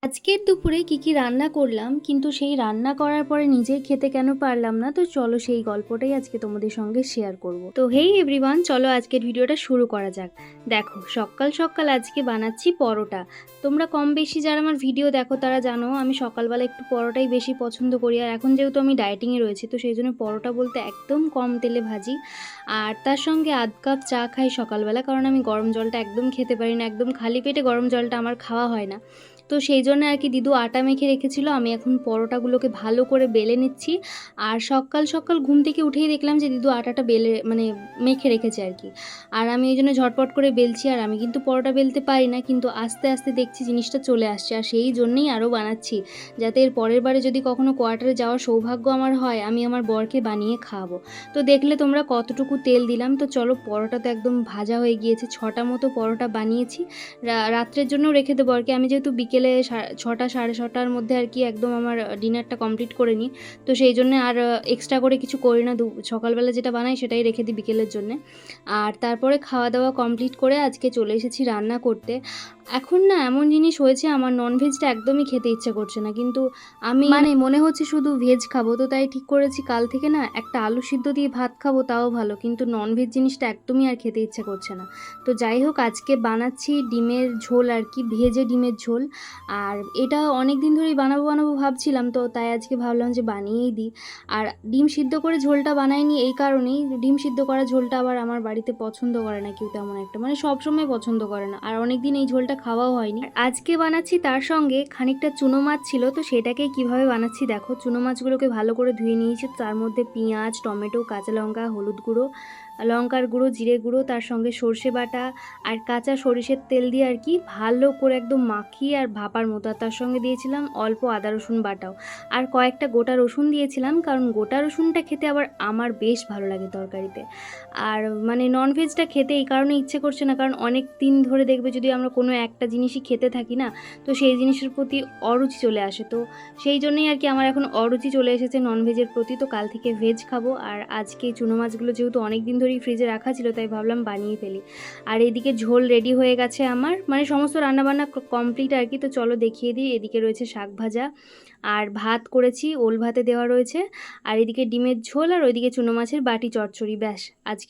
আজকের দুপুরে কি রান্না করলাম, কিন্তু সেই রান্না করার পরে নিজেই খেতে কেন পারলাম না? তো চলো সেই গল্পটাই আজকে তোমাদের সঙ্গে শেয়ার করব। তো হেই এভরিওয়ান, চলো আজকের ভিডিওটা শুরু করা যাক। দেখো, সকাল সকাল আজকে বানাচ্ছি পরোটা। তোমরা কম বেশি যারা আমার ভিডিও দেখো তারা জানো আমি সকালবেলা একটু পরোটাই বেশি পছন্দ করি। আর এখন যেহেতু আমি ডায়েটিংয়ে রয়েছি, তো সেই জন্য পরোটা বলতে একদম কম তেলে ভাজি। আর তার সঙ্গে আধ কাপ চা খাই সকালবেলা, কারণ আমি গরম জলটা একদম খেতে পারি না। একদম খালি পেটে গরম জলটা আমার খাওয়া হয় না। তো সেই জন্য আর কি দিদু আটা মেখে রেখেছিল। আমি এখন পরোটাগুলোকে ভালো করে বেলে নিচ্ছি। আর সকাল সকাল ঘুম থেকে উঠেই দেখলাম যে দিদু আটাটা বেলে মানে মেখে রেখেছে আর কি। আর আমি এই জন্য ঝটপট করে বেলছি। আর আমি কিন্তু পরোটা বেলতে পারি না, কিন্তু আস্তে আস্তে দেখছি জিনিসটা চলে আসছে। আর সেই জন্যেই আরও বানাচ্ছি, যাতে এর পরের বারে যদি কখনো কোয়ার্টারে যাওয়ার সৌভাগ্য আমার হয়, আমি আমার বরকে বানিয়ে খাওয়াবো। তো দেখলে তোমরা কতটুকু তেল দিলাম। তো চলো, পরোটা তো একদম ভাজা হয়ে গিয়েছে। 6টা মতো পরোটা বানিয়েছি। রাত্রের জন্যও রেখে দেবো আর কি। আমি যেহেতু বিকেলে 6টা 6:30টার মধ্যে আর কি একদম আমার ডিনারটা কমপ্লিট করে নিই। তো সেই জন্য আর এক্সট্রা করে কিছু করি না। সকালবেলা যেটা বানাই সেটাই রেখে দিই বিকেলের জন্যে। আর তারপরে খাওয়া দাওয়া কমপ্লিট করে আজকে চলে এসেছি রান্না করতে। এখন না এমন জিনিস হয়েছে, আমার ননভেজটা একদমই খেতে ইচ্ছে করছে না, কিন্তু আমি মনে হচ্ছে শুধু ভেজ খাবো। তো তাই ঠিক করেছি কাল থেকে না একটা আলু সিদ্ধ দিয়ে ভাত খাবো, তাও ভালো, কিন্তু ননভেজ জিনিসটা একদমই আর খেতে ইচ্ছে করছে না। তো যাই হোক, আজকে বানাচ্ছি ডিমের ঝোল আর কি, ভেজে ডিমের ঝোল। আর এটা অনেক দিন ধরেই বানাবো বানাবো ভাবছিলাম, তো তাই আজকে ভাবলাম যে বানিয়েই দিই। আর ডিম সিদ্ধ করে ঝোলটা বানাইনি এই কারণেই, ডিম সিদ্ধ করা ঝোলটা আবার আমার বাড়িতে পছন্দ করে না কেউ তেমন একটা, মানে সবসময় পছন্দ করে না। আর অনেক দিন এই ঝোলটা খাওয়াও হয়নি। আর আজকে বানাচ্ছি তার সঙ্গে খানিকটা চুনো মাছ ছিল, তো সেটাকে কিভাবে বানাচ্ছি দেখো। চুনো মাছগুলোকে ভালো করে ধুয়ে নিয়েছি। তার মধ্যে পেঁয়াজ, টমেটো, কাঁচা লঙ্কা, হলুদ গুঁড়ো, লঙ্কার গুঁড়ো, জিরে গুঁড়ো, তার সঙ্গে সর্ষে বাটা আর কাঁচা সরিষের তেল দিয়ে আর কি ভালো করে একদম মাখিয়ে আর ভাপার মতো। আর তার সঙ্গে দিয়েছিলাম অল্প আদা রসুন বাটাও, আর কয়েকটা গোটা রসুন দিয়েছিলাম, কারণ গোটা রসুনটা খেতে আবার আমার বেশ ভালো লাগে তরকারিতে। আর মানে ননভেজটা খেতে এই কারণে ইচ্ছে করছে না, কারণ অনেক দিন ধরে দেখবে যদি আমরা কোনো একটা জিনিসই খেতে থাকি না, তো সেই জিনিসের প্রতি অরুচি চলে আসে। তো সেই জন্যই আর কি আমার এখন অরুচি চলে এসেছে ননভেজের প্রতি। তো কাল থেকে ভেজ খাবো। আর আজকে চুনো মাছগুলো যেহেতু অনেক দিন ধরেই ফ্রিজে রাখা ছিল, তাই ভাবলাম বানিয়ে ফেলি। আর এদিকে ঝোল রেডি হয়ে গেছে আমার, মানে সমস্ত রান্নাবান্না কমপ্লিট আর কি। তো চলো দেখিয়ে দিই। এদিকে রয়েছে শাক ভাজা, আর ভাত করেছি, ওল ভাতে দেওয়া রয়েছে। আর এদিকে ডিমের ঝোল, আর ওইদিকে চুনো মাছের বাটি চচ্চড়ি। ব্যাস, আজকে